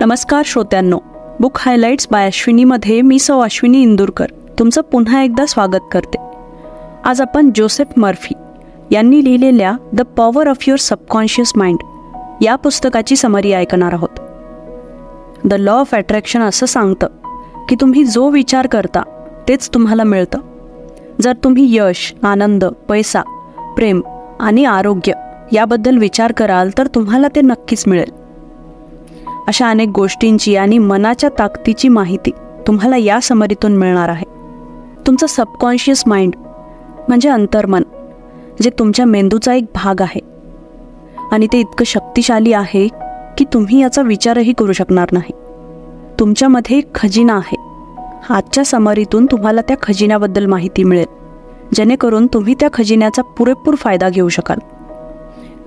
नमस्कार श्रोत्यांनो, book highlights bye अश्विनीमध्ये मी सौ अश्विनी इंदुरकर तुमचं पुन्हा एकदा स्वागत करते. आज आपण जोसेफ मर्फी यांनी लिहिलेल्या the power of your subconscious mind या पुस्तकाची समरी ऐकणार आहोत. द लॉ ऑफ अट्रॅक्शन असं सांगतं की तुम्ही जो विचार करता तेच तुम्हाला मिळतं. जर तुम्ही यश, आनंद, पैसा, प्रेम आणि आरोग्य याबद्दल विचार कराल तर तुम्हाला ते नक्कीच मिळेल. अशा अनेक गोष्टींची आणि मनाच्या ताकदीची माहिती तुम्हाला या समरीतून मिळणार आहे. तुमचं सबकॉन्शियस माइंड म्हणजे अंतर्मन, जे तुमच्या मेंदूचा एक भाग आहे आणि ते इतकं शक्तिशाली आहे की तुम्ही याचा विचारही करू शकणार नाही. तुमच्यामध्ये एक खजिना आहे. आजच्या समरीतून तुम्हाला त्या खजिन्याबद्दल माहिती मिळेल, जेणेकरून तुम्ही त्या खजिन्याचा पुरेपूर फायदा घेऊ शकाल.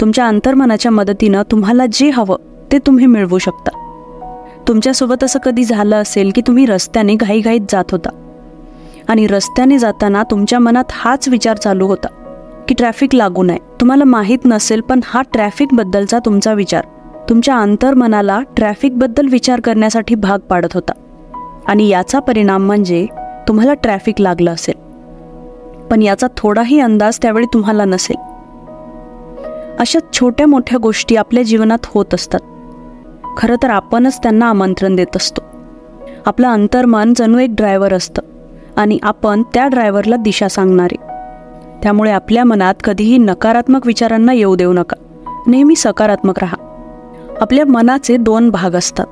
तुमच्या अंतर्मनाच्या मदतीनं तुम्हाला जे हवं ते तुम्ही मिळवू शकता. तुमच्यासोबत असं कधी झालं असेल की तुम्ही रस्त्याने घाईघाईत जात होता आणि रस्त्याने जाताना तुमच्या मनात हाच विचार चालू होता की ट्रॅफिक लागू नये. तुम्हाला माहीत नसेल, पण हा ट्रॅफिकबद्दलचा तुमचा विचार तुमच्या अंतर्मनाला ट्रॅफिकबद्दल विचार करण्यासाठी भाग पाडत होता आणि याचा परिणाम म्हणजे तुम्हाला ट्रॅफिक लागलं असेल, पण याचा थोडाही अंदाज त्यावेळी तुम्हाला नसेल. अशा छोट्या मोठ्या गोष्टी आपल्या जीवनात होत असतात. खरं तर आपणच त्यांना आमंत्रण देत असतो. आपलं अंतर्मन जणू एक ड्रायव्हर असतं आणि आपण त्या ड्रायव्हरला दिशा सांगणारे. त्यामुळे आपल्या मनात कधीही नकारात्मक विचारांना येऊ देऊ नका. नेहमी सकारात्मक राहा. आपल्या मनाचे 2 भाग असतात.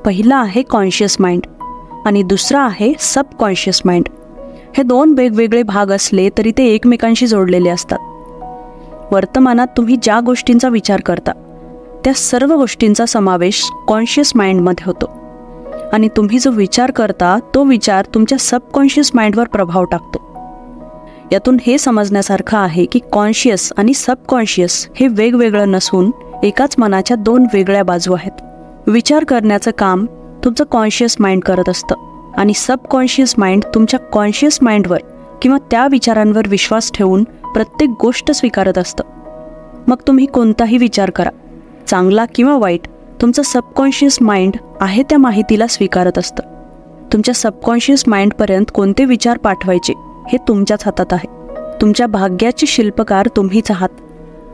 पहिला आहे कॉन्शियस माइंड आणि दुसरा आहे सबकॉन्शियस माइंड. हे 2 वेगवेगळे भाग असले तरी ते एकमेकांशी जोडलेले असतात. वर्तमानात तुम्ही ज्या गोष्टींचा विचार करता त्या सर्व गोष्टींचा समावेश कॉन्शियस माइंडमध्ये होतो आणि तुम्ही जो विचार करता तो विचार तुमच्या सबकॉन्शियस माइंडवर प्रभाव टाकतो. यातून हे समजण्यासारखं आहे की कॉन्शियस आणि सबकॉन्शियस हे वेगवेगळं नसून एकाच मनाच्या 2 वेगळ्या बाजू आहेत. विचार करण्याचं काम तुमचं कॉन्शियस माइंड करत असतं आणि सबकॉन्शियस माइंड तुमच्या कॉन्शियस माइंडवर किंवा त्या विचारांवर विश्वास ठेवून प्रत्येक गोष्ट स्वीकारत असतं. मग तुम्ही कोणताही विचार करा, चांगला किंवा वाईट, तुमचं सबकॉन्शियस माइंड आहे त्या माहितीला स्वीकारत असतं. तुमच्या सबकॉन्शियस माइंडपर्यंत कोणते विचार पाठवायचे हे तुमच्याच हातात आहे. तुमच्या भाग्याचे शिल्पकार तुम्हीच आहात.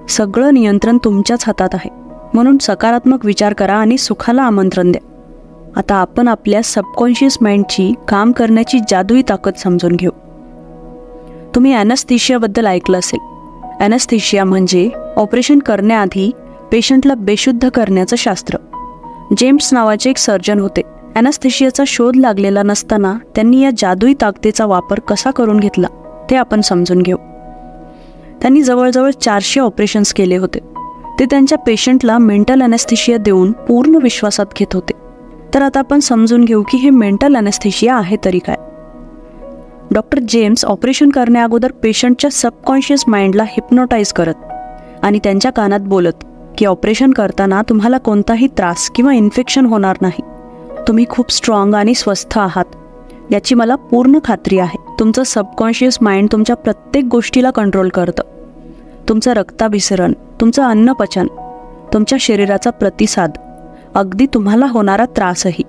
सगळं नियंत्रण तुमच्याच हातात आहे. म्हणून सकारात्मक विचार करा आणि सुखाला आमंत्रण द्या. आता आपण आपल्या सबकॉन्शियस माइंडची काम करण्याची जादुई ताकद समजून घेऊ. तुम्ही ॲनेस्थेशियाबद्दल ऐकलं असेल. ॲनेस्थेशिया म्हणजे ऑपरेशन करण्याआधी पेशंटला बेशुद्ध करण्याचं शास्त्र. जेम्स नावाचे एक सर्जन होते. ॲनेस्थेशियाचा शोध लागलेला नसताना त्यांनी या जादुई ताकदीचा वापर कसा करून घेतला ते आपण समजून घेऊ. त्यांनी जवळजवळ 400 ऑपरेशन्स केले होते. ते त्यांच्या पेशंटला मेंटल ॲनेस्थेशिया देऊन पूर्ण विश्वासात घेत होते. तर आता आपण समजून घेऊ की हे मेंटल ॲनेस्थेशिया आहे तरी काय. डॉक्टर जेम्स ऑपरेशन करण्याअगोदर पेशंटच्या सबकॉन्शियस माइंडला हिप्नोटाईज करत आणि त्यांच्या कानात बोलत की ऑपरेशन करताना तुम्हाला कोणताही त्रास किंवा इन्फेक्शन होणार नाही. तुम्ही खूप स्ट्रॉंग आणि स्वस्थ आहात याची मला पूर्ण खात्री आहे. तुमचं सबकॉन्शियस माइंड तुमच्या प्रत्येक गोष्टीला कंट्रोल करतं. तुमचं रक्ताभिसरण, तुमचं अन्नपचन, तुमच्या शरीराचा प्रतिसाद, अगदी तुम्हाला होणारा त्रासही.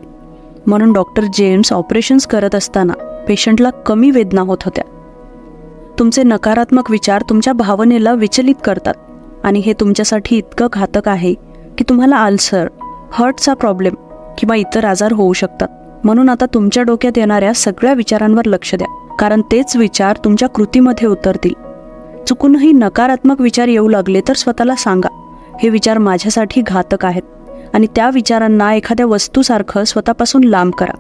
म्हणून डॉक्टर जेम्स ऑपरेशन्स करत असताना पेशंटला कमी वेदना होत होत्या. तुमचे नकारात्मक विचार तुमच्या भावनेला विचलित करतात आणि हे तुमच्यासाठी इतकं घातक आहे की तुम्हाला अल्सर, हार्टचा प्रॉब्लेम किंवा इतर आजार होऊ शकतात. म्हणून आता तुमच्या डोक्यात येणाऱ्या सगळ्या विचारांवर लक्ष द्या, कारण तेच विचार तुमच्या कृतीमध्ये उतरतील. चुकूनही नकारात्मक विचार येऊ लागले तर स्वतःला सांगा, हे विचार माझ्यासाठी घातक आहेत आणि त्या विचारांना एखाद्या वस्तूसारखं स्वतःपासून लांब करा.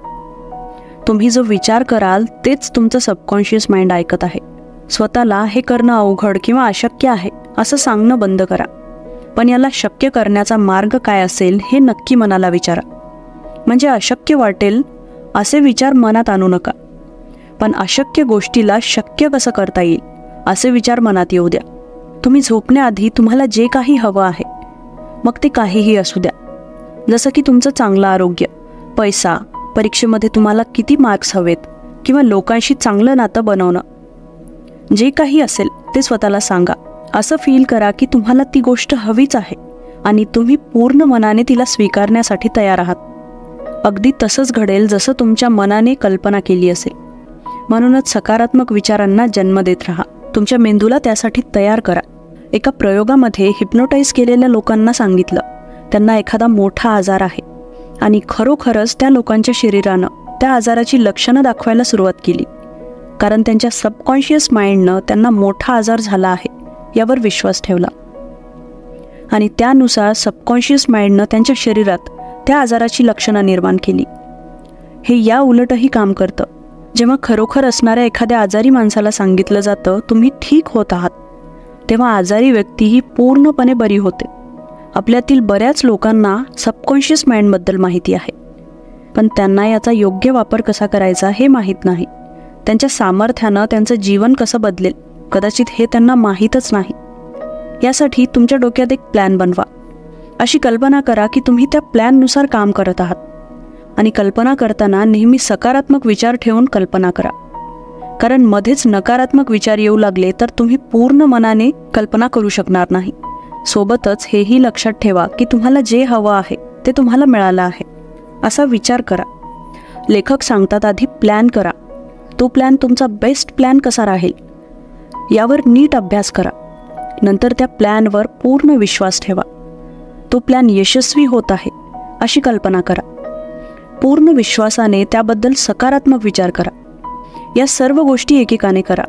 तुम्ही जो विचार कराल तेच तुमचं सबकॉन्शियस माइंड ऐकत आहे. स्वतःला हे करणं अवघड किंवा अशक्य आहे असं सांगणं बंद करा, पण याला शक्य करण्याचा मार्ग काय असेल हे नक्की मनाला विचारा. म्हणजे अशक्य वाटेल असे विचार मनात आणू नका, पण अशक्य गोष्टीला शक्य कसं करता येईल असे विचार मनात येऊ द्या. तुम्ही झोपण्याआधी तुम्हाला जे काही हवं आहे, मग ते काहीही असू द्या, जसं की तुमचं चांगलं आरोग्य, पैसा, परीक्षेमध्ये तुम्हाला किती मार्क्स हवेत किंवा लोकांशी चांगलं नातं बनवणं, जे काही असेल ते स्वतःला सांगा. असं फील करा की तुम्हाला ती गोष्ट हवीच आहे आणि तुम्ही पूर्ण मनाने तिला स्वीकारण्यासाठी तयार आहात. अगदी तसंच घडेल जसं तुमच्या मनाने कल्पना केली असेल. म्हणूनच सकारात्मक विचारांना जन्म देत राहा. तुमच्या मेंदूला त्यासाठी तयार करा. एका प्रयोगामध्ये हिप्नोटाईज केलेल्या लोकांना सांगितलं त्यांना एखादा मोठा आजार आहे आणि खरोखरच त्या लोकांच्या शरीरानं त्या आजाराची लक्षणं दाखवायला सुरुवात केली, कारण त्यांच्या सबकॉन्शियस माइंडनं त्यांना मोठा आजार झाला आहे यावर विश्वास ठेवला आणि त्यानुसार सबकॉन्शियस माइंडनं त्यांच्या शरीरात त्या आजाराची लक्षणं निर्माण केली. हे या उलटही काम करतं. जेव्हा खरोखर असणाऱ्या एखाद्या आजारी माणसाला सांगितलं जातं तुम्ही ठीक होत आहात, तेव्हा आजारी व्यक्ती ही पूर्णपणे बरी होते. आपल्यातील बऱ्याच लोकांना सबकॉन्शियस माइंडबद्दल माहिती आहे, पण त्यांना याचा योग्य वापर कसा करायचा हे माहीत नाही. त्यांच्या सामर्थ्यानं त्यांचं जीवन कसं बदलेल कदाचित हे त्यांना माहीतच नाही. यासाठी तुमच्या डोक्यात एक प्लॅन बनवा. अशी कल्पना करा की तुम्ही त्या प्लॅननुसार काम करत आहात आणि कल्पना करताना नेहमी सकारात्मक विचार ठेवून कल्पना करा, कारण मध्येच नकारात्मक विचार येऊ लागले तर तुम्ही पूर्ण मनाने कल्पना करू शकणार नाही. सोबतच हेही लक्षात ठेवा की तुम्हाला जे हवं आहे ते तुम्हाला मिळालं आहे असा विचार करा. लेखक सांगतात आधी प्लॅन करा. तो प्लॅन तुमचा बेस्ट प्लॅन कसा राहील यावर नीट अभ्यास करा. नंतर त्या प्लॅनवर पूर्ण विश्वास ठेवा. तो प्लॅन यशस्वी होत आहे अशी कल्पना करा. पूर्ण विश्वासाने त्याबद्दल सकारात्मक विचार करा. या सर्व गोष्टी एकेकाने करा.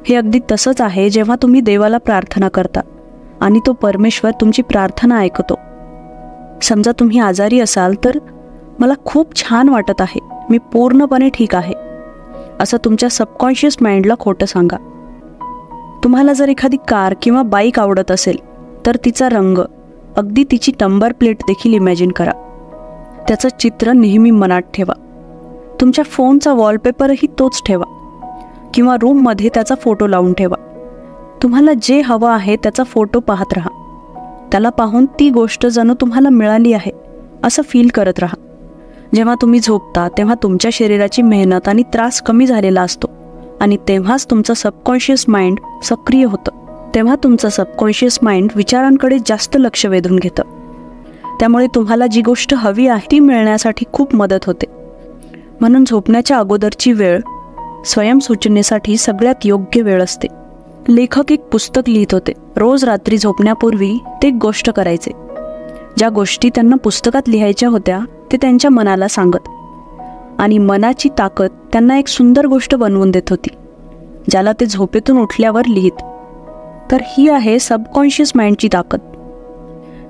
हे अगदी तसंच आहे जेव्हा तुम्ही देवाला प्रार्थना करता आणि तो परमेश्वर तुमची प्रार्थना ऐकतो. समजा तुम्ही आजारी असाल तर मला खूप छान वाटत आहे, मी पूर्णपणे ठीक आहे असं तुमच्या सबकॉन्शियस माइंडला खोटं सांगा. तुम्हाला जर एखादी कार किंवा बाईक आवडत असेल तर तिचा रंग, अगदी तिची नंबर प्लेट देखील इमॅजिन करा. त्याचं चित्र नेहमी मनात ठेवा. तुमच्या फोनचा वॉलपेपरही तोच ठेवा किंवा रूममध्ये त्याचा फोटो लावून ठेवा. तुम्हाला जे हवं आहे त्याचा फोटो पाहत राहा. त्याला पाहून ती गोष्ट जणू तुम्हाला मिळाली आहे असं फील करत राहा. जेव्हा तुम्ही झोपता तेव्हा तुमच्या शरीराची मेहनत आणि त्रास कमी झालेला असतो आणि तेव्हाच तुमचं सबकॉन्शियस माइंड सक्रिय होतं. तेव्हा तुमचं सबकॉन्शियस माइंड विचारांकडे जास्त लक्ष वेधून घेतं. त्यामुळे तुम्हाला जी गोष्ट हवी आहे ती मिळण्यासाठी खूप मदत होते. म्हणून झोपण्याच्या अगोदरची वेळ स्वयंसूचनेसाठी सगळ्यात योग्य वेळ असते. लेखक एक पुस्तक लिहित होते. रोज रात्री झोपण्यापूर्वी ते एक गोष्ट करायचे. ज्या गोष्टी त्यांना पुस्तकात लिहायच्या होत्या ते त्यांच्या मनाला सांगत आणि मनाची ताकद त्यांना एक सुंदर गोष्ट बनवून देत होती ज्याला ते झोपेतून उठल्यावर लिहित. तर ही आहे सबकॉन्शियस माइंडची ताकद.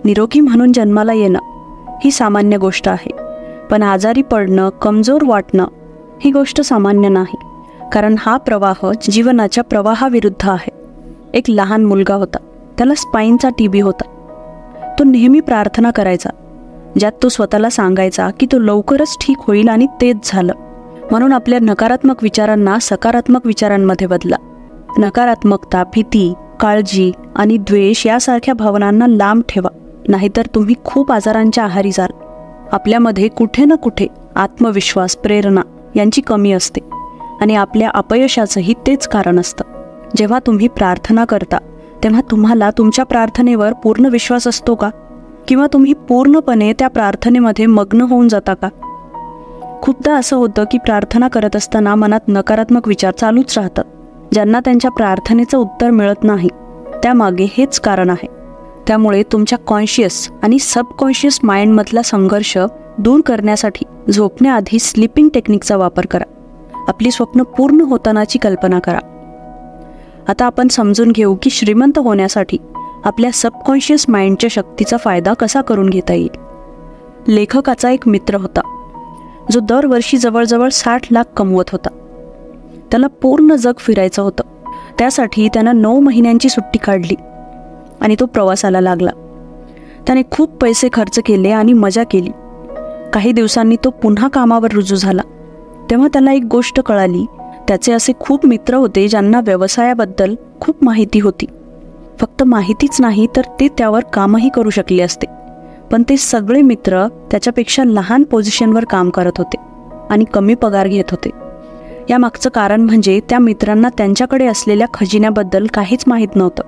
निरोगी म्हणून जन्माला येणं ही सामान्य गोष्ट आहे, पण आजारी पडणं, कमजोर वाटणं ही गोष्ट सामान्य नाही, कारण हा प्रवाह जीवनाच्या प्रवाहाविरुद्ध आहे. एक लहान मुलगा होता, त्याला स्पाईनचा TB होता. तो नेहमी प्रार्थना करायचा, ज्यात तो स्वतःला सांगायचा की तो लवकरच ठीक होईल आणि तेच झालं. म्हणून आपल्या नकारात्मक विचारांना सकारात्मक विचारांमध्ये बदला. नकारात्मकता, भीती, काळजी आणि द्वेष यासारख्या भावनांना लांब ठेवा, नाहीतर तुम्ही खूप आजारांच्या आहारी जाल. आपल्यामध्ये कुठे ना कुठे आत्मविश्वास, प्रेरणा यांची कमी असते आणि आपल्या अपयशाचंही तेच कारण असतं. जेव्हा तुम्ही प्रार्थना करता तेव्हा तुम्हाला तुमच्या प्रार्थनेवर पूर्ण विश्वास असतो का? किंवा तुम्ही पूर्णपणे त्या प्रार्थनेमध्ये मग्न होऊन जाता का? खूपदा असं होतं की प्रार्थना करत असताना मनात नकारात्मक विचार चालूच राहतात. ज्यांना त्यांच्या प्रार्थनेचं उत्तर मिळत नाही त्यामागे हेच कारण आहे. त्यामुळे तुमच्या कॉन्शियस आणि सबकॉन्शियस माइंडमधला संघर्ष दूर करण्यासाठी झोपण्याआधी स्लीपिंग टेक्निकचा वापर करा. आपली स्वप्न पूर्ण होतानाची कल्पना करा. आता आपण समजून घेऊ की श्रीमंत होण्यासाठी आपल्या सबकॉन्शियस माइंडच्या शक्तीचा फायदा कसा करून घेता येईल. लेखकाचा एक मित्र होता जो दरवर्षी जवळजवळ 60 लाख कमवत होता. त्याला पूर्ण जग फिरायचं होतं. त्यासाठी त्यानं 9 महिन्यांची सुट्टी काढली आणि तो प्रवासाला लागला. त्याने खूप पैसे खर्च केले आणि मजा केली. काही दिवसांनी तो पुन्हा कामावर रुजू झाला. तेव्हा त्याला एक गोष्ट कळाली. त्याचे असे खूप मित्र होते ज्यांना व्यवसायाबद्दल खूप माहिती होती. फक्त माहितीच नाही तर ते त्यावर कामही करू शकले असते. पण ते सगळे मित्र त्याच्यापेक्षा लहान पोझिशनवर काम करत होते आणि कमी पगार घेत होते. यामागचं कारण म्हणजे त्या मित्रांना त्यांच्याकडे असलेल्या खजिन्याबद्दल काहीच माहीत नव्हतं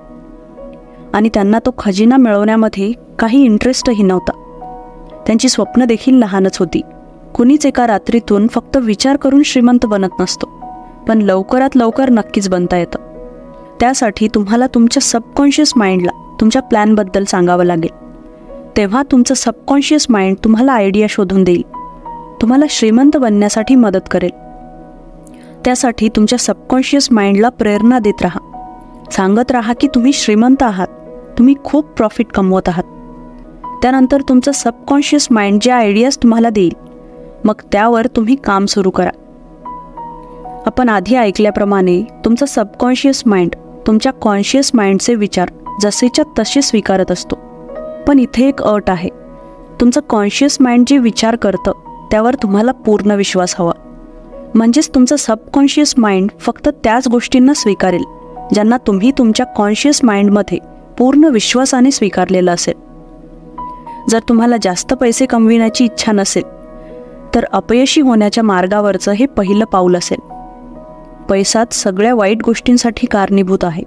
आणि त्यांना तो खजिना मिळवण्यामध्ये काही इंटरेस्टही नव्हता. त्यांची स्वप्न देखील लहानच होती. कुणीच एका रात्रीतून फक्त विचार करून श्रीमंत बनत नसतो, पण लवकरात लवकर नक्कीच बनता येतं. त्यासाठी तुम्हाला तुमच्या सबकॉन्शियस माइंडला तुमच्या प्लॅनबद्दल सांगावं लागेल. तेव्हा तुमचं सबकॉन्शियस माइंड तुम्हाला आयडिया शोधून देईल, तुम्हाला श्रीमंत बनण्यासाठी मदत करेल. त्यासाठी तुमच्या सबकॉन्शियस माइंडला प्रेरणा देत राहा, सांगत राहा की तुम्ही श्रीमंत आहात, तुम्ही खूप प्रॉफिट कमवत आहात. त्यानंतर तुमचं सबकॉन्शियस माइंड जे आयडियाज तुम्हाला देईल, मग त्यावर तुम्ही काम सुरू करा. आपण आधी ऐकल्याप्रमाणे तुमचं सबकॉन्शियस माइंड तुमच्या कॉन्शियस माइंडचे विचार जसेच्या तसे स्वीकारत असतो. पण इथे एक अट आहे, तुमचं कॉन्शियस माइंड जे विचार करतं त्यावर तुम्हाला पूर्ण विश्वास हवा. म्हणजेच तुमचं सबकॉन्शियस माइंड फक्त त्याच गोष्टींना स्वीकारेल ज्यांना तुम्ही तुमच्या कॉन्शियस माइंडमध्ये पूर्ण विश्वासाने स्वीकारलेलं असेल. जर तुम्हाला जास्त पैसे कमविण्याची इच्छा नसेल, तर अपयशी होण्याच्या मार्गावरचं हे पहिलं पाऊल असेल. पैसाच सगळ्या वाईट गोष्टींसाठी कारणीभूत आहे.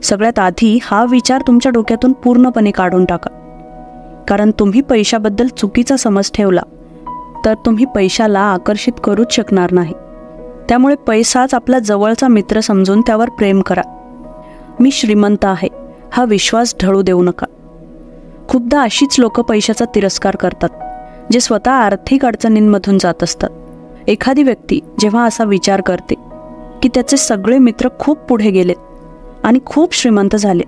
सगळ्यात आधी हा विचार तुमच्या डोक्यातून पूर्णपणे काढून टाका. कारण तुम्ही पैशाबद्दल चुकीचा समज ठेवला तर तुम्ही पैशाला आकर्षित करूच शकणार नाही. त्यामुळे पैसाच आपला जवळचा मित्र समजून त्यावर प्रेम करा. मी श्रीमंत आहे हा विश्वास ढळू देऊ नका. खूपदा अशीच लोक पैशाचा तिरस्कार करतात, जे स्वतः आर्थिक अडचणींमधून जात असतात. एखादी व्यक्ती जेव्हा असा विचार करते की त्याचे सगळे मित्र खूप पुढे गेलेत आणि खूप श्रीमंत झाले,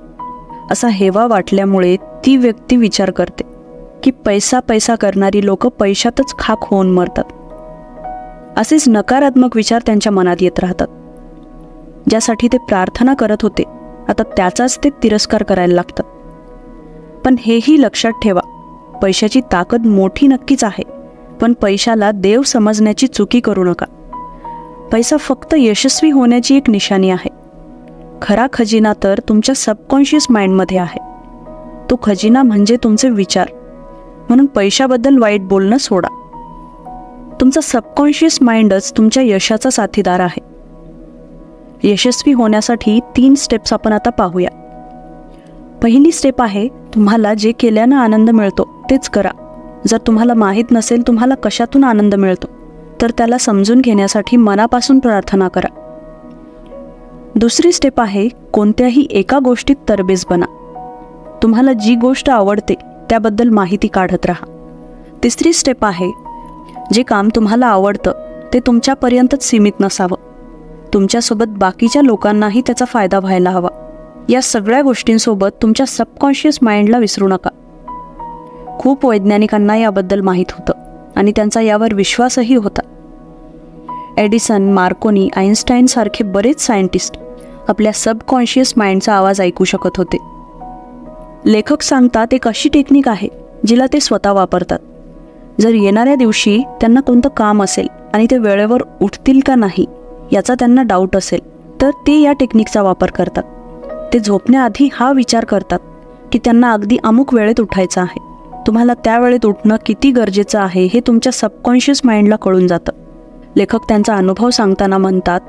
असा हेवा वाटल्यामुळे ती व्यक्ती विचार करते की पैसा पैसा करणारी लोक पैशातच खाक होऊन मरतात. असेच नकारात्मक विचार त्यांच्या मनात येत राहतात. ज्यासाठी ते प्रार्थना करत होते, आता त्याचाच ते तिरस्कार करायला लागतात. पण हेही लक्षात ठेवा, पैशाची ताकद मोठी नक्कीच आहे, पण पैशाला देव समजण्याची चुकी करू नका. पैसा फक्त यशस्वी होण्याची एक निशाणी आहे. खरा खजिना तर तुमच्या सबकॉन्शियस माइंडमध्ये आहे. तो खजिना म्हणजे तुमचे विचार. म्हणून पैशाबद्दल वाईट बोलणं सोडा. तुमचा सबकॉन्शियस माइंडच तुमच्या यशाचा साथीदार आहे. यशस्वी होण्यासाठी 3 स्टेप्स आपण आता पाहूया. पहिली स्टेप आहे, तुम्हाला जे केल्यानं आनंद मिळतो तेच करा. जर तुम्हाला माहीत नसेल तुम्हाला कशातून आनंद मिळतो, तर त्याला समजून घेण्यासाठी मनापासून प्रार्थना करा. दुसरी स्टेप आहे, कोणत्याही एका गोष्टीत तरबेज बना. तुम्हाला जी गोष्ट आवडते त्याबद्दल माहिती काढत राहा. तिसरी स्टेप आहे, जे काम तुम्हाला आवडतं ते तुमच्यापर्यंतच सीमित नसावं. तुमच्यासोबत बाकीच्या लोकांनाही त्याचा फायदा व्हायला हवा. या सगळ्या गोष्टींसोबत तुमच्या सबकॉन्शियस माइंडला विसरू नका. खूप वैज्ञानिकांना याबद्दल माहीत होतं आणि त्यांचा यावर विश्वासही होता. एडिसन, मार्कोनी, आईन्स्टाईन सारखे बरेच सायंटिस्ट आपल्या सबकॉन्शियस माइंडचा आवाज ऐकू शकत होते. लेखक सांगतात, एक अशी टेक्निक आहे जिला ते स्वतः वापरतात. जर येणाऱ्या दिवशी त्यांना कोणतं काम असेल आणि ते वेळेवर उठतील का नाही याचा त्यांना डाऊट असेल, तर ते या टेक्निकचा वापर करतात. ते झोपण्याआधी हा विचार करतात की त्यांना अगदी अमुक वेळेत उठायचं आहे. तुम्हाला त्या वेळेत उठणं किती गरजेचं आहे हे तुमच्या सबकॉन्शियस माइंडला कळून जातं. लेखक त्यांचा अनुभव सांगताना म्हणतात,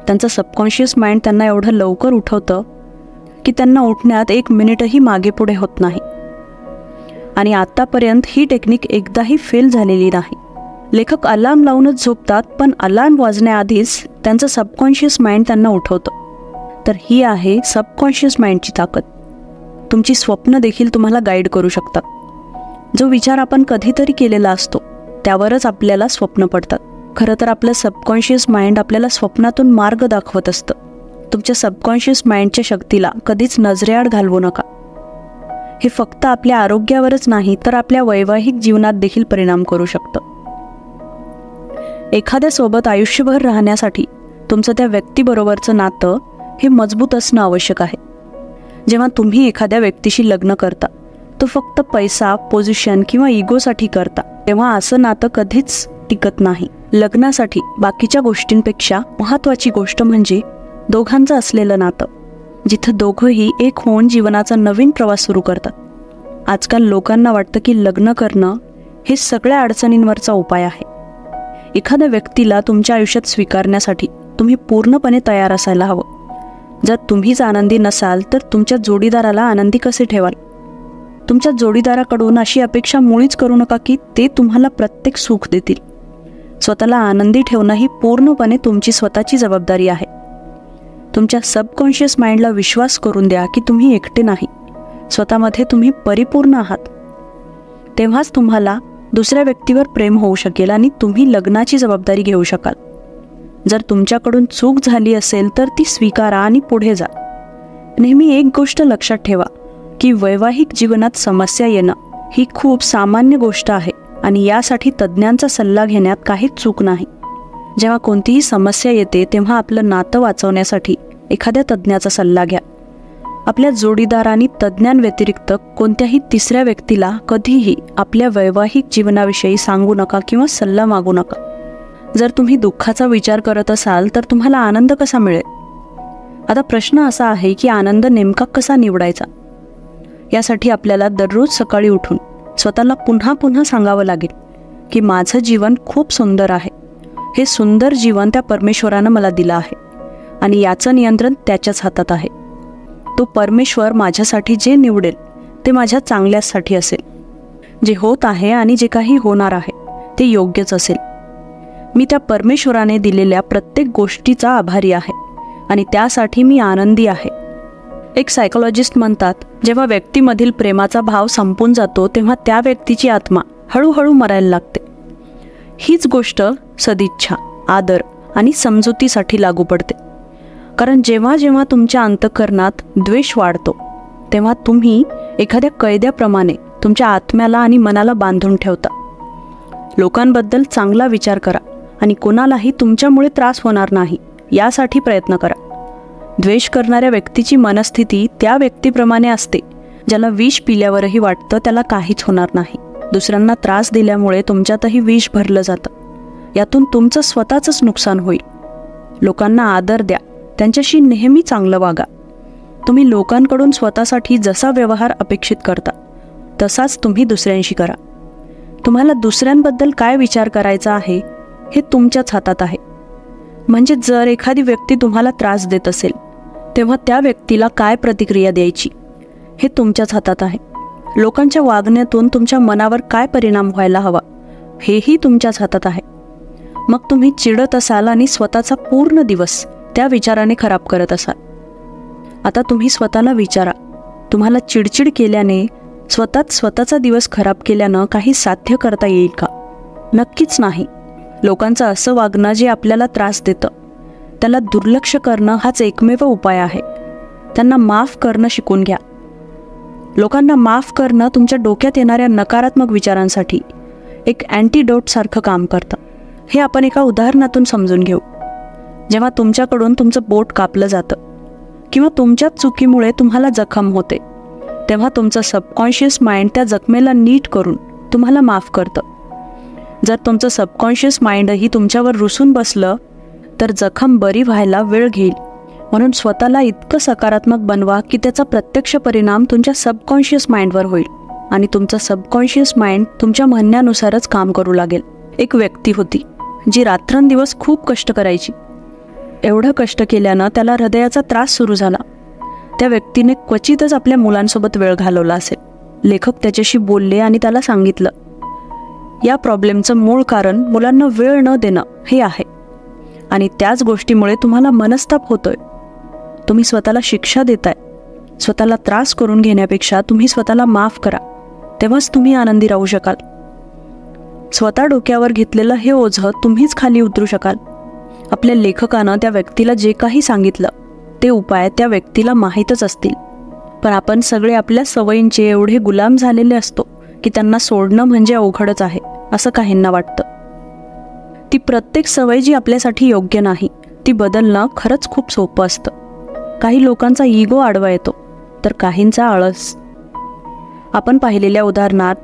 त्यांचं सबकॉन्शियस माइंड त्यांना एवढं लवकर उठवतं की त्यांना उठण्यात 1 मिनिटही मागे पुढे होत नाही. आणि आत्तापर्यंत ही टेक्निक एकदाही फेल झालेली नाही. लेखक अलार्म लावूनच झोपतात, पण अलार्म वाजण्याआधीच त्यांचं सबकॉन्शियस माइंड त्यांना उठवतं. तर ही आहे सबकॉन्शियस माइंडची ताकद. तुमची स्वप्न देखील तुम्हाला गाईड करू शकतात. जो विचार आपण कधीतरी केलेला असतो त्यावरच आपल्याला स्वप्न पडतात. खरं तर आपलं सबकॉन्शियस माइंड आपल्याला स्वप्नातून मार्ग दाखवत असतं. तुमच्या सबकॉन्शियस माइंडच्या शक्तीला कधीच नजरेआड घालवू नका. हे फक्त आपल्या आरोग्यावरच नाही तर आपल्या वैवाहिक जीवनात देखील परिणाम करू शकतं. एखाद्यासोबत आयुष्यभर राहण्यासाठी तुमचं त्या व्यक्तीबरोबरचं नातं हे मजबूत असणं आवश्यक आहे. जेव्हा तुम्ही एखाद्या व्यक्तीशी लग्न करता, तो फक्त पैसा, पोझिशन किंवा इगोसाठी करता, तेव्हा असं नातं कधीच टिकत नाही. लग्नासाठी बाकीच्या गोष्टींपेक्षा महत्त्वाची गोष्ट म्हणजे दोघांचं असलेलं नातं, जिथं दोघंही एक होऊन जीवनाचा नवीन प्रवास सुरू करतात. आजकाल लोकांना वाटतं की लग्न करणं हे सगळ्या अडचणींवरचा उपाय आहे. एखाद्या व्यक्तीला तुमच्या आयुष्यात स्वीकारण्यासाठी तुम्ही पूर्णपणे तयार असायला हवं. जर तुम्हीच आनंदी नसाल तर तुमच्या जोडीदाराला आनंदी कसे ठेवाल? तुमच्या जोडीदाराकडून अशी अपेक्षा मुळीच करू नका की ते तुम्हाला प्रत्येक सुख देतील. स्वतःला आनंदी ठेवणं ही पूर्णपणे तुमची स्वतःची जबाबदारी आहे. तुमच्या सबकॉन्शियस माइंडला विश्वास करून द्या की तुम्ही एकटे नाही, स्वतःमध्ये तुम्ही परिपूर्ण आहात. तेव्हाच तुम्हाला दुसऱ्या व्यक्तीवर प्रेम होऊ शकेल आणि तुम्ही लग्नाची जबाबदारी घेऊ शकाल. जर तुमच्याकडून चूक झाली असेल तर ती स्वीकारा आणि पुढे जा. नेहमी एक गोष्ट लक्षात ठेवा की वैवाहिक जीवनात समस्या येणं ही खूप सामान्य गोष्ट आहे आणि यासाठी तज्ज्ञांचा सल्ला घेण्यात काहीच चूक नाही. जेव्हा कोणतीही समस्या येते तेव्हा आपलं नातं वाचवण्यासाठी एखाद्या तज्ज्ञाचा सल्ला घ्या. आपल्या जोडीदारांनी तज्ज्ञांव्यतिरिक्त कोणत्याही तिसऱ्या व्यक्तीला कधीही आपल्या वैवाहिक जीवनाविषयी सांगू नका किंवा सल्ला मागू नका. जर तुम्ही दुःखाचा विचार करत असाल तर तुम्हाला आनंद कसा मिळेल? आता प्रश्न असा आहे की आनंद नेमका कसा निवडायचा? यासाठी आपल्याला दररोज सकाळी उठून स्वतःला पुन्हा पुन्हा सांगावं लागेल की माझं जीवन खूप सुंदर आहे. हे सुंदर जीवन त्या परमेश्वरानं मला दिलं आहे आणि याचं नियंत्रण त्याच्याच हातात आहे. तो परमेश्वर माझ्यासाठी जे निवडेल ते माझ्या चांगल्यासाठी असेल. जे होत आहे आणि जे काही होणार आहे ते योग्यच असेल. मी त्या परमेश्वराने दिलेल्या प्रत्येक गोष्टीचा आभारी आहे आणि त्यासाठी मी आनंदी आहे. एक सायकोलॉजिस्ट म्हणतात, जेव्हा व्यक्तीमधील प्रेमाचा भाव संपून जातो तेव्हा त्या व्यक्तीची आत्मा हळूहळू मरायला लागते. हीच गोष्ट सदिच्छा, आदर आणि समजुतीसाठी लागू पडते. कारण जेव्हा जेव्हा तुमच्या अंतःकरणात द्वेष वाढतो तेव्हा तुम्ही एखाद्या कैद्याप्रमाणे तुमच्या आत्म्याला आणि मनाला बांधून ठेवता. लोकांबद्दल चांगला विचार करा आणि कोणालाही तुमच्यामुळे त्रास होणार नाही यासाठी प्रयत्न करा. द्वेष करणाऱ्या व्यक्तीची मनस्थिती त्या व्यक्तीप्रमाणे असते ज्याला विष पिल्यावरही वाटतं त्याला काहीच होणार नाही. दुसऱ्यांना त्रास दिल्यामुळे तुमच्यातही विष भरलं जातं. यातून तुमचं स्वतःचंच नुकसान होईल. लोकांना आदर द्या, त्यांच्याशी नेहमी चांगलं वागा. तुम्ही लोकांकडून स्वतःसाठी जसा व्यवहार अपेक्षित करता तसाच तुम्ही दुसऱ्यांशी करा. तुम्हाला दुसऱ्यांबद्दल काय विचार करायचा आहे हे तुमच्याच हातात आहे. म्हणजे जर एखादी व्यक्ती तुम्हाला त्रास देत असेल तेव्हा त्या व्यक्तीला काय प्रतिक्रिया द्यायची हे तुमच्याच हातात आहे. लोकांच्या वागण्यातून तुमच्या मनावर काय परिणाम व्हायला हवा हेही तुमच्याच हातात आहे. मग तुम्ही चिडत असाल आणि स्वतःचा पूर्ण दिवस त्या विचाराने खराब करत असाल. आता तुम्ही स्वतःला विचारा, तुम्हाला चिडचिड केल्याने स्वतःचा दिवस खराब केल्यानं काही साध्य करता येईल का? नक्कीच नाही. लोकांचं असं वागणं जे आपल्याला त्रास देतं त्याला दुर्लक्ष करणं हाच एकमेव उपाय आहे. त्यांना माफ करणं शिकून घ्या. लोकांना माफ करणं तुमच्या डोक्यात येणाऱ्या नकारात्मक विचारांसाठी एक अँटीडोट सारखं काम करतं. हे आपण एका उदाहरणातून समजून घेऊ. जेव्हा तुमच्याकडून तुमचं बोट कापलं जातं किंवा तुमच्याच चुकीमुळे तुम्हाला जखम होते तेव्हा तुमचं सबकॉन्शियस माइंड त्या जखमेला नीट करून तुम्हाला माफ करतं. जर तुमचं सबकॉन्शियस माइंडही तुमच्यावर रुसून बसलं तर जखम बरी व्हायला वेळ घेईल. म्हणून स्वतःला इतकं सकारात्मक बनवा की त्याचा प्रत्यक्ष परिणाम तुमच्या सबकॉन्शियस माइंडवर होईल आणि तुमचं सबकॉन्शियस माइंड तुमच्या म्हणण्यानुसारच काम करू लागेल. एक व्यक्ती होती जी रात्रंदिवस खूप कष्ट करायची. एवढं कष्ट केल्यानं त्याला हृदयाचा त्रास सुरू झाला. त्या व्यक्तीने क्वचितच आपल्या मुलांसोबत वेळ घालवला असेल. लेखक त्याच्याशी बोलले आणि त्याला सांगितलं, या प्रॉब्लेमचं मूळ कारण मुलांना वेळ न देणं हे आहे आणि त्याच गोष्टीमुळे तुम्हाला मनस्ताप होतोय. तुम्ही स्वतःला शिक्षा देताय. स्वतःला त्रास करून घेण्यापेक्षा तुम्ही स्वतःला माफ करा, तेव्हाच तुम्ही आनंदी राहू शकाल. स्वतः डोक्यावर घेतलेलं हे ओझं तुम्हीच खाली उतरू शकाल. आपल्या लेखकानं त्या व्यक्तीला जे काही सांगितलं ते उपाय त्या व्यक्तीला माहीतच असतील, पण आपण सगळे आपल्या सवयींचे एवढे गुलाम झालेले असतो की त्यांना सोडणं म्हणजे अवघडच आहे असं काहींना वाटतं. ती प्रत्येक सवय जी आपल्यासाठी योग्य नाही ती बदलणं खरंच खूप सोपं असतं. काही लोकांचा इगो आडवा येतो तर काहींचा आळस. आपण पाहिलेल्या उदाहरणात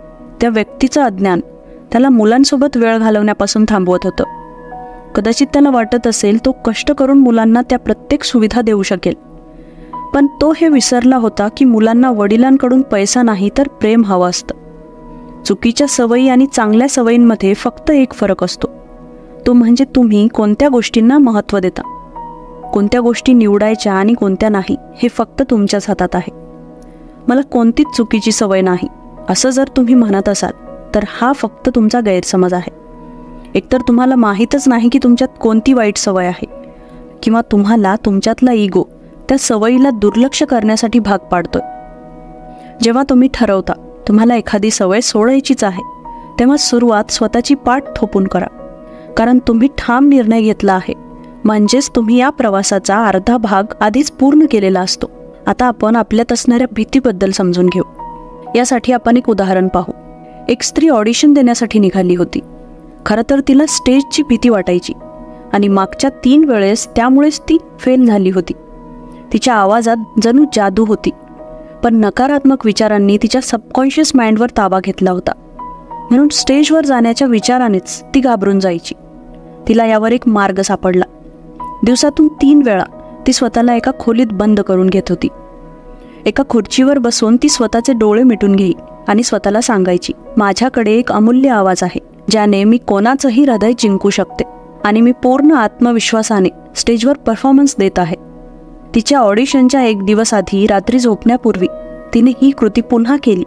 त्या व्यक्तीचं अज्ञान त्याला मुलांसोबत वेळ घालवण्यापासून थांबवत होतं. कदाचित त्याला वाटत असेल तो कष्ट करून मुलांना त्या प्रत्येक सुविधा देऊ शकेल, पण तो हे विसरला होता की मुलांना वडिलांकडून पैसा नाही तर प्रेम हवं असतं. चुकीच्या सवयी आणि चांगल्या सवयींमध्ये फक्त एक फरक असतो, तो म्हणजे तुम्ही कोणत्या गोष्टींना महत्त्व देता. कोणत्या गोष्टी निवडायच्या आणि कोणत्या नाही हे फक्त तुमच्याच हातात आहे. मला कोणतीच चुकीची सवय नाही असं जर तुम्ही म्हणत असाल तर हा फक्त तुमचा गैरसमज आहे. एकतर तुम्हाला माहीतच नाही की तुमच्यात कोणती वाईट सवय आहे, किंवा तुम्हाला तुमच्यातला इगो त्या सवयीला दुर्लक्ष करण्यासाठी भाग पाडतोय. जेव्हा तुम्ही ठरवता तुम्हाला एखादी सवय सोडायचीच आहे, तेव्हा सुरुवात स्वतःची पाठ थोपून करा. कारण तुम्ही ठाम निर्णय घेतला आहे, म्हणजेच तुम्ही या प्रवासाचा अर्धा भाग आधीच पूर्ण केलेला असतो. आता आपण आपल्यात असणाऱ्या भीतीबद्दल समजून घेऊ. यासाठी आपण एक उदाहरण पाहू. एक स्त्री ऑडिशन देण्यासाठी निघाली होती. खरं तर तिला स्टेजची भीती वाटायची आणि मागच्या 3 वेळेस त्यामुळेच ती फेल झाली होती. तिच्या आवाजात जणू जादू होती, पण नकारात्मक विचारांनी तिच्या सबकॉन्शियस माइंडवर ताबा घेतला होता. म्हणून स्टेजवर जाण्याच्या विचारानेच ती घाबरून जायची. तिला यावर एक मार्ग सापडला. दिवसातून 3 वेळा ती स्वतःला एका खोलीत बंद करून घेत होती. एका खुर्चीवर बसून ती स्वतःचे डोळे मिटून घेई आणि स्वतःला सांगायची, माझ्याकडे एक अमूल्य आवाज आहे ज्याने मी कोणाचंही हृदय जिंकू शकते आणि मी पूर्ण आत्मविश्वासाने स्टेजवर परफॉर्मन्स देत आहे. तिच्या ऑडिशनच्या 1 दिवस आधी रात्री झोपण्यापूर्वी तिने ही कृती पुन्हा केली.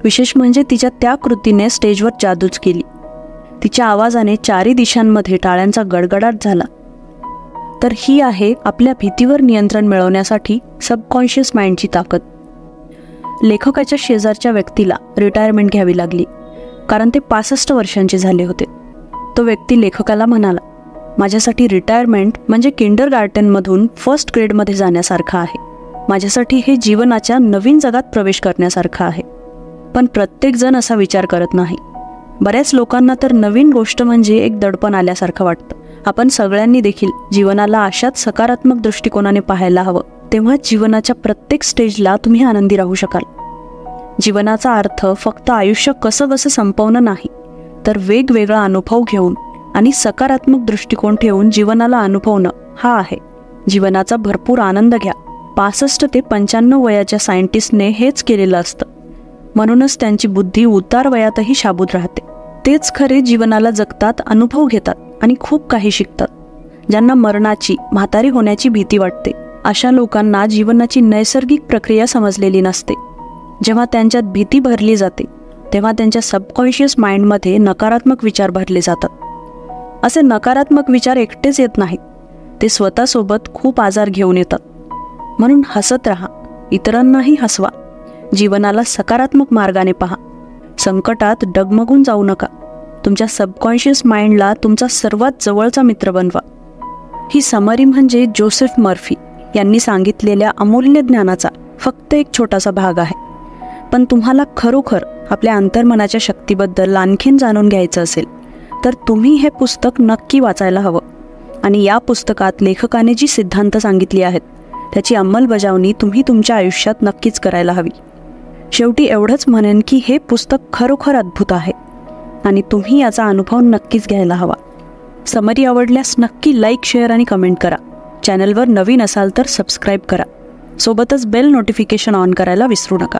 विशेष म्हणजे तिच्या त्या कृतीने स्टेजवर जादूच केली. तिच्या आवाजाने 4ही दिशांमध्ये टाळ्यांचा गडगडाट झाला. तर ही आहे आपल्या भीतीवर नियंत्रण मिळवण्यासाठी सबकॉन्शियस माइंडची ताकद. लेखकाच्या शेजारच्या व्यक्तीला रिटायरमेंट घ्यावी लागली, कारण ते 65 वर्षांचे झाले होते. तो व्यक्ती लेखकाला म्हणाला, माझ्यासाठी रिटायरमेंट म्हणजे किंडरगार्टनमधून 1st ग्रेडमध्ये जाण्यासारखं आहे. माझ्यासाठी हे जीवनाच्या नवीन जगात प्रवेश करण्यासारखं आहे. पण प्रत्येकजण असा विचार करत नाही. बऱ्याच लोकांना तर नवीन गोष्ट म्हणजे एक दडपण आल्यासारखं वाटतं. आपण सगळ्यांनी देखील जीवनाला अशाच सकारात्मक दृष्टिकोनाने पाहायला हवं. तेव्हा जीवनाच्या प्रत्येक स्टेजला तुम्ही आनंदी राहू शकाल. जीवनाचा अर्थ फक्त आयुष्य कसं संपवणं नाही, तर वेगवेगळा अनुभव घेऊन आणि सकारात्मक दृष्टिकोन ठेवून जीवनाला अनुभवणं हा आहे. जीवनाचा भरपूर आनंद घ्या. 65 ते 95 वयाच्या सायंटिस्टने हेच केलेलं असतं. म्हणूनच त्यांची बुद्धी उतार वयातही शाबूत राहते. तेच खरे जीवनाला जगतात, अनुभव घेतात आणि खूप काही शिकतात. ज्यांना मरणाची, म्हातारी होण्याची भीती वाटते, अशा लोकांना जीवनाची नैसर्गिक प्रक्रिया समजलेली नसते. जेव्हा त्यांच्यात भीती भरली जाते, तेव्हा त्यांच्या सबकॉन्शियस माइंडमध्ये नकारात्मक विचार भरले जातात. असे नकारात्मक विचार एकटेच येत नाहीत, ते स्वतःसोबत खूप आजार घेऊन येतात. म्हणून हसत राहा, इतरांनाही हसवा. जीवनाला सकारात्मक मार्गाने पहा. संकटात डगमगून जाऊ नका. तुमच्या सबकॉन्शियस माइंडला तुमचा सर्वात जवळचा मित्र बनवा. ही समरी म्हणजे जोसेफ मर्फी यांनी सांगितलेल्या अमूल्य ज्ञानाचा फक्त एक छोटासा भाग आहे. पण तुम्हाला खरोखर आपल्या अंतर्मनाच्या शक्तीबद्दल आणखीन जाणून घ्यायचं असेल तर तुम्ही हे पुस्तक नक्की वाचायला हवं. आणि या पुस्तकात लेखकाने जी सिद्धांत सांगितली आहेत त्याची अंमलबजावणी तुम्ही तुमच्या आयुष्यात नक्कीच करायला हवी. शेवटी एवढंच म्हणेन की हे पुस्तक खरोखर अद्भुत आहे आणि तुम्ही याचा अनुभव नक्कीच घ्यायला हवा. समरी आवडल्यास नक्की लाईक, शेअर आणि कमेंट करा. चॅनलवर नवीन असाल तर सबस्क्राईब करा. सोबतच बेल नोटिफिकेशन ऑन करायला विसरू नका.